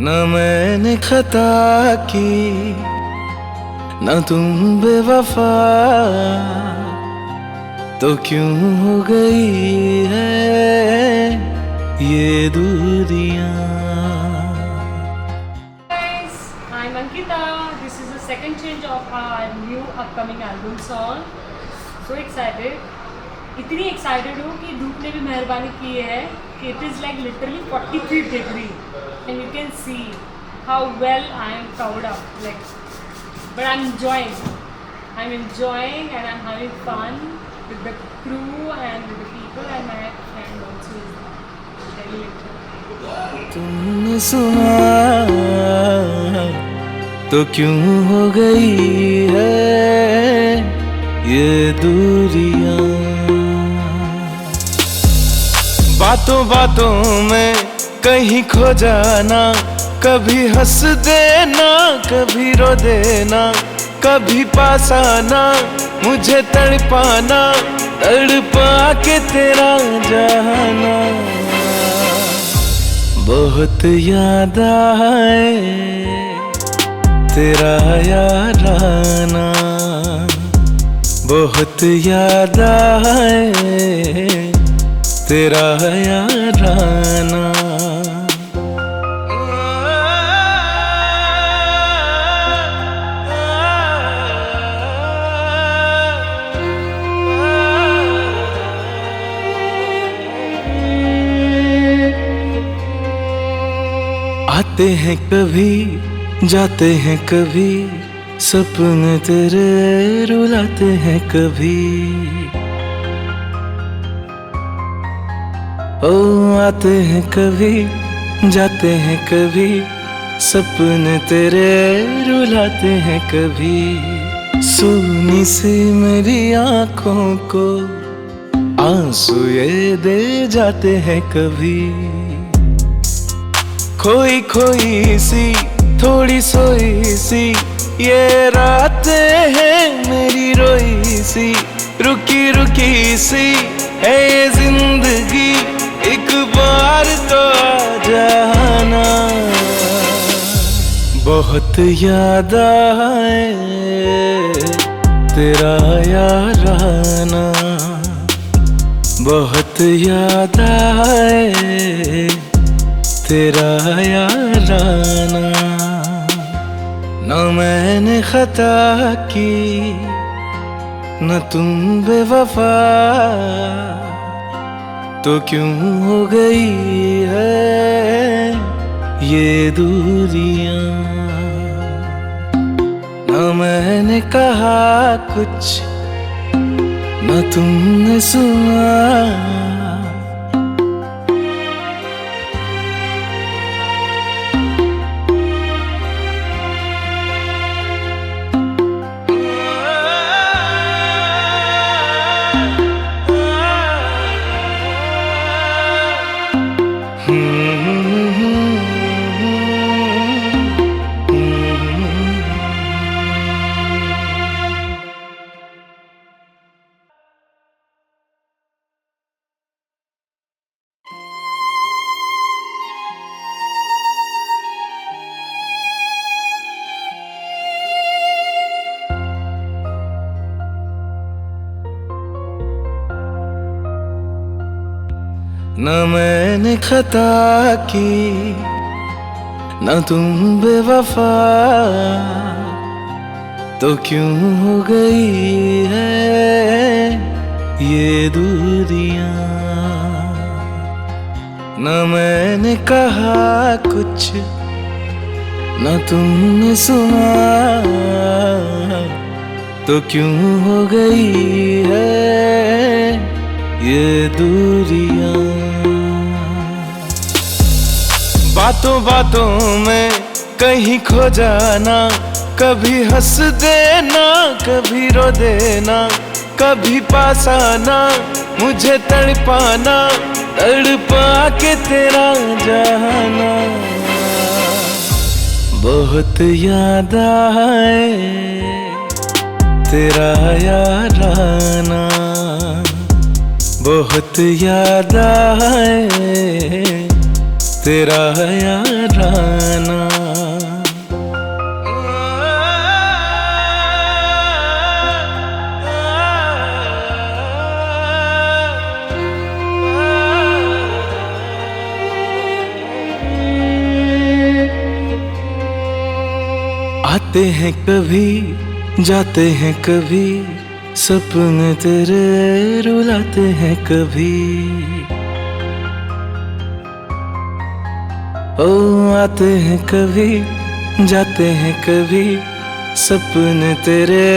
न मैंने खता की न तुम बेवफा, तो क्यों हो गई है ये दूरियां। Guys, I'm Ankita. This is the second change of our new upcoming album song. So excited. इतनी एक्साइटेड हूँ कि धूप ने भी मेहरबानी की है कि it is like literally 43 degree and you can see how well I am covered up like, but I am enjoying and I'm having fun with the crew and with the people and my friend also is very little. तुमने सुना तो क्यों हो गई है ये दूरियां। बातों बातों में कहीं खो जाना, कभी हंस देना कभी रो देना, कभी पास आना मुझे तड़पाना, तड़पा के तेरा जाना। बहुत याद आए तेरा याराना, बहुत याद आए तेरा याराना। आते हैं कभी जाते हैं कभी, सपने तेरे रुलाते हैं कभी। ओ आते हैं कभी जाते हैं कभी, सपने तेरे रुलाते हैं कभी। सूनी सी मेरी आँखों को आंसू ये दे जाते हैं कभी। खोई खोई सी थोड़ी सोई सी ये रातें हैं मेरी रोई सी, रुकी रुकी सी है ये जिंदगी, एक बार तो आ जाना। बहुत याद आए तेरा याराना, बहुत याद आए तेरा याराना। न मैंने खता की न तुम बेवफा, तो क्यों हो गई है ये दूरियां। न मैंने कहा कुछ न तुमने सुना, न मैंने खता की न तुम बेवफा, तो क्यों हो गई है ये दूरियां। न मैंने कहा कुछ न तुमने सुना, तो क्यों हो गई है ये दूरियां। बातों बातों में कहीं खो जाना, कभी हंस देना कभी रो देना, कभी पास आना मुझे तड़पाना, तड़पा के तेरा जाना। बहुत याद आए तेरा याराना, बहुत याद आए तेरा याराना। आते हैं कभी जाते हैं कभी, सपने तेरे रुलाते हैं कभी। ओ आते हैं कभी जाते हैं कभी, सपने तेरे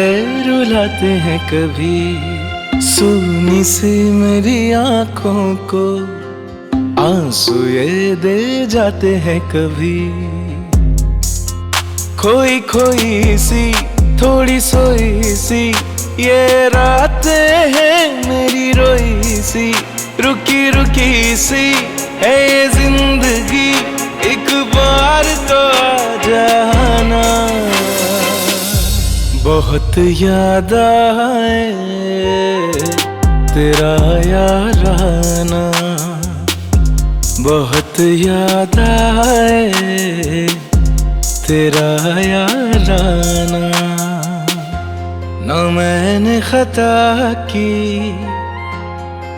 रुलाते हैं कभी। सोनी सी मेरी आंखों को आंसू ये दे जाते हैं कभी। खोई खोई सी थोड़ी सोई सी ये रातें हैं मेरी रोई सी। रुकी रुकी सी है ये जिंदगी, एक बार तो आ जाना। बहुत याद आए तेरा याराना, बहुत याद आए तेरा याराना। न मैंने खता की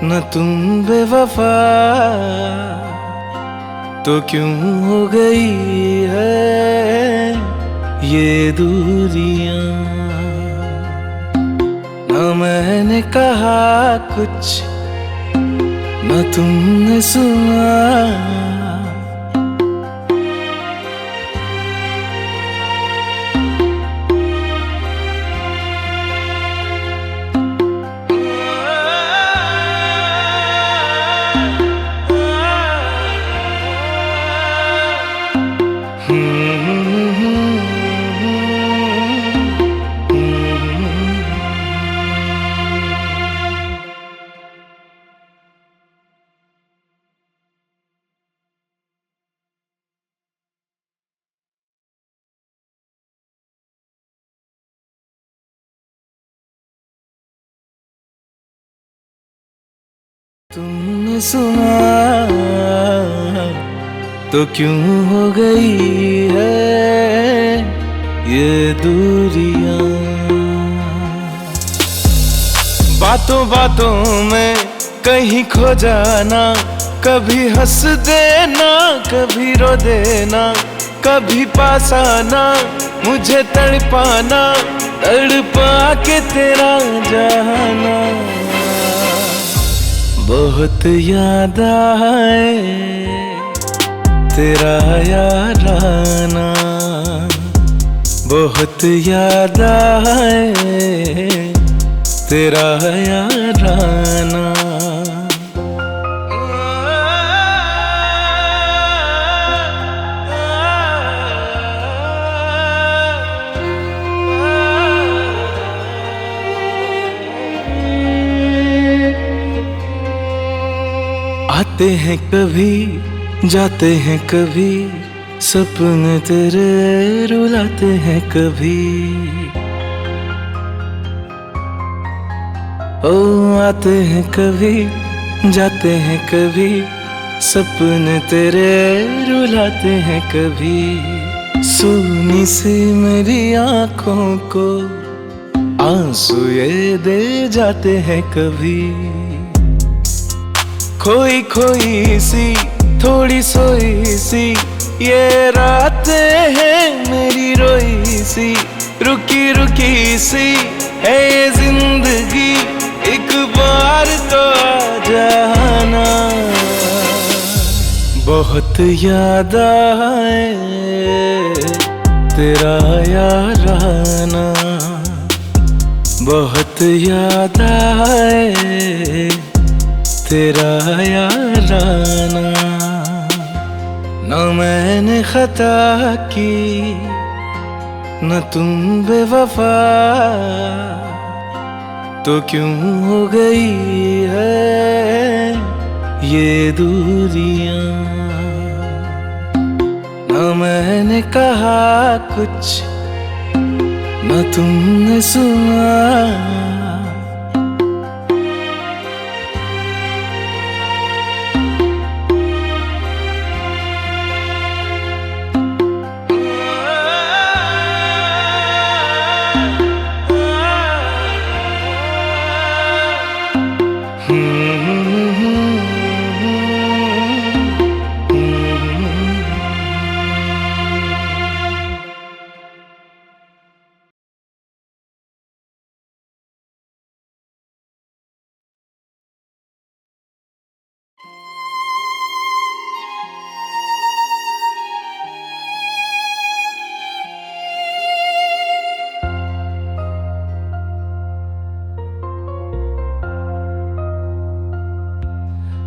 न तुम बेवफा, तो क्यों हो गई है ये दूरियां। न मैंने कहा कुछ न तुमने सुना, तुमने सुना तो क्यों हो गई है ये दूरियां। बातों बातों में कहीं खो जाना, कभी हंस देना कभी रो देना, कभी पास आना मुझे तड़पाना, तड़पा के तेरा जाना। बहुत याद आए तेरा याराना, बहुत याद आए तेरा याराना। आते हैं कभी जाते हैं कभी, सपने तेरे रुलाते हैं कभी। ओ आते हैं कभी जाते हैं कभी, सपने तेरे रुलाते हैं कभी। सोनी सी मेरी आंखों को आंसू ये दे जाते हैं कभी। खोई खोई सी थोड़ी सोई सी ये रातें हैं मेरी रोई सी। रुकी रुकी सी है ये जिंदगी, एक बार तो आ जाना। बहुत याद आए तेरा याराना, बहुत याद आए तेरा याराना। न मैंने खता की न तुम बेवफा, तो क्यों हो गई है ये दूरियां। न मैंने कहा कुछ न तुमने सुना,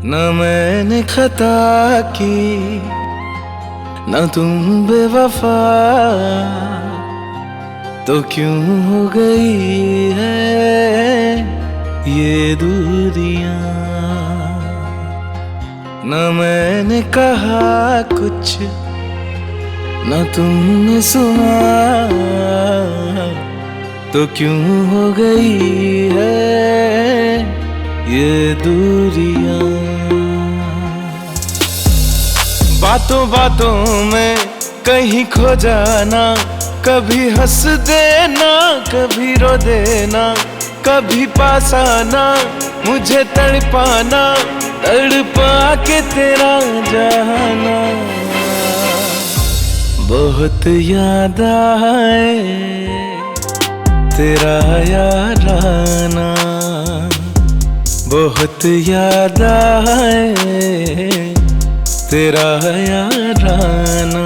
न मैंने खता की न तुम बेवफा, तो क्यों हो गई है ये दूरियां। न मैंने कहा कुछ न तुमने सुना, तो क्यों हो गई है ये दूरियां। बातों बातों में कहीं खो जाना, कभी हंस देना कभी रो देना, कभी पास आना मुझे तड़पाना, तड़पा के तेरा जाना। बहुत याद आए तेरा याराना, बहुत याद आए तेरा याराना।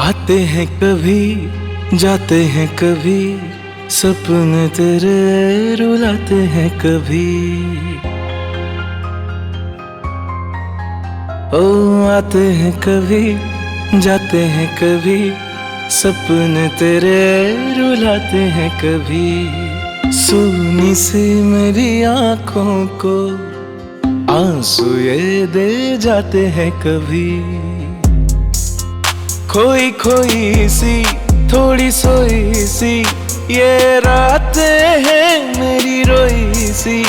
आते हैं कभी जाते हैं कभी, सपने तेरे रुलाते हैं कभी। ओ आते हैं कभी जाते हैं कभी, सपने तेरे रुलाते हैं कभी। सूनी सी मेरी आंखों को आंसू ये दे जाते हैं कभी। खोई खोई सी थोड़ी सोई सी ये रातें हैं मेरी रोई सी,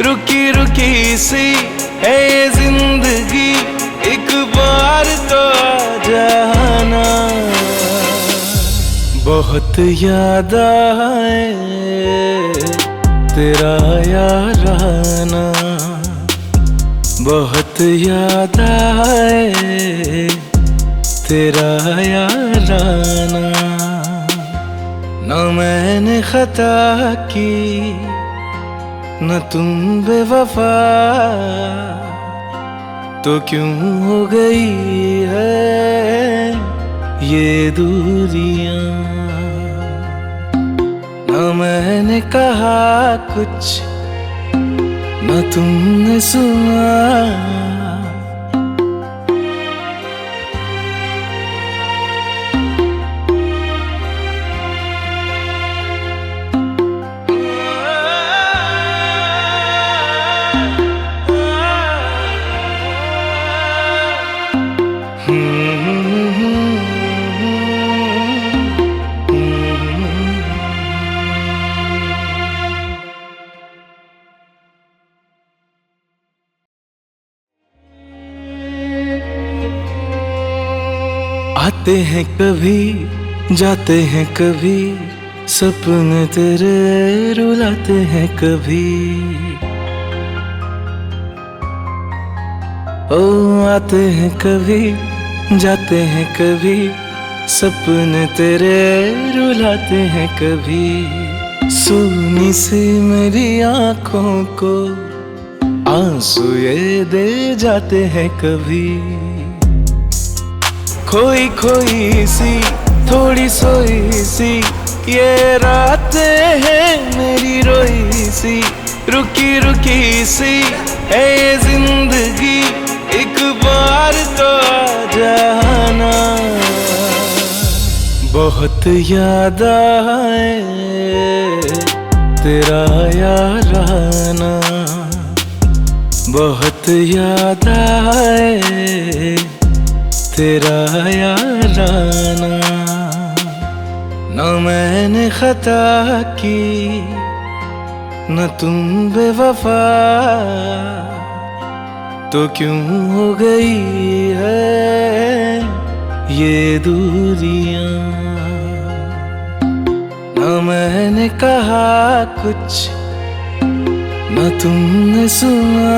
रुकी रुकी सी है ये जिंदगी, एक बार तो आ जाना। बहुत याद आए तेरा याराना, बहुत याद आए तेरा याराना। न मैंने खता की न तुम बेवफा, तो क्यों हो गई है ये दूरियां। न मैंने कहा कुछ न तुमने सुना, आते हैं कभी जाते हैं कभी, सपने तेरे रुलाते हैं कभी। ओ आते हैं कभी जाते हैं कभी, सपने तेरे रुलाते हैं कभी। सूनी सी मेरी आंखों को आंसू ये दे जाते हैं कभी। खोई खोई सी थोड़ी सोई सी ये रातें हैं मेरी रोई सी, रुकी रुकी सी है ये जिंदगी, एक बार तो आ जाना। बहुत याद आए तेरा याराना, बहुत याद आए तेरा याराना। न मैंने खता की न तुम बेवफा, तो क्यों हो गई है ये दूरियां। न मैंने कहा कुछ न तुमने सुना,